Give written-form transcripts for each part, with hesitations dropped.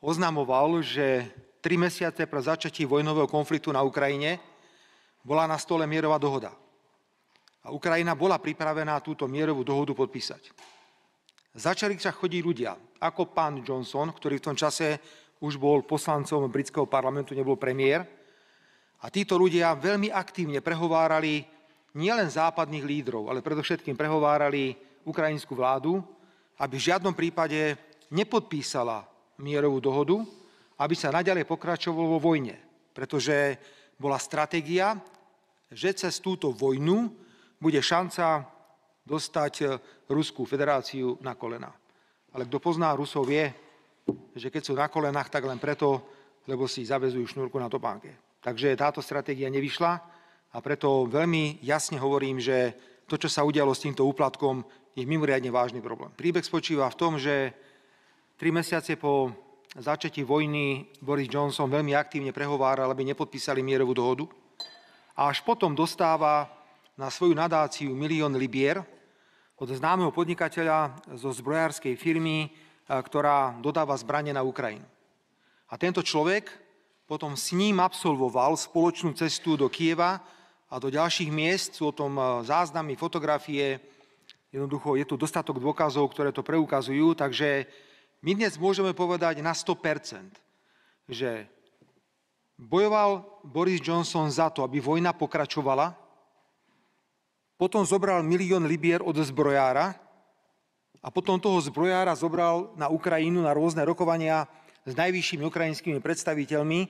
oznamoval, že 3 mesiace pred začatím vojnového konfliktu na Ukrajine bola na stole mierová dohoda. A Ukrajina bola pripravená túto mierovú dohodu podpísať. Začali však chodiť ľudia, ako pán Johnson, ktorý v tom čase už bol poslancom britského parlamentu, nebol premiér. A títo ľudia veľmi aktívne prehovárali nielen západných lídrov, ale predovšetkým prehovárali ukrajinskú vládu, aby v žiadnom prípade nepodpísala mierovú dohodu, aby sa naďalej pokračovalo vo vojne. Pretože bola stratégia, že cez túto vojnu bude šanca dostať Ruskú federáciu na kolená. Ale kto pozná Rusov vie, že keď sú na kolenách, tak len preto, lebo si zaväzujú šnúrku na topánke. Takže táto stratégia nevyšla a preto veľmi jasne hovorím, že to, čo sa udialo s týmto úplatkom, je mimoriadne vážny problém. Príbeh spočíva v tom, že 3 mesiace po začatí vojny Boris Johnson veľmi aktívne prehováral, aby nepodpísali mierovú dohodu. A až potom dostáva na svoju nadáciu 1 000 000 libier od známeho podnikateľa zo zbrojárskej firmy, ktorá dodáva zbrane na Ukrajinu. A tento človek potom s ním absolvoval spoločnú cestu do Kyjeva a do ďalších miest. Sú o tom záznamy, fotografie. Jednoducho je tu dostatok dôkazov, ktoré to preukazujú. Takže my dnes môžeme povedať na 100%, že bojoval Boris Johnson za to, aby vojna pokračovala, potom zobral 1 000 000 libier od zbrojára a potom toho zbrojára zobral na Ukrajinu na rôzne rokovania s najvyššími ukrajinskými predstaviteľmi,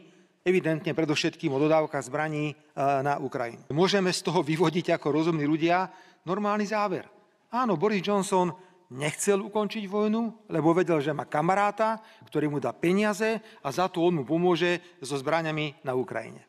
evidentne predovšetkým o dodávkach zbraní na Ukrajinu. Môžeme z toho vyvodiť ako rozumní ľudia normálny záver. Áno, Boris Johnson nechcel ukončiť vojnu, lebo vedel, že má kamaráta, ktorý mu dá peniaze a za to on mu pomôže so zbraňami na Ukrajine.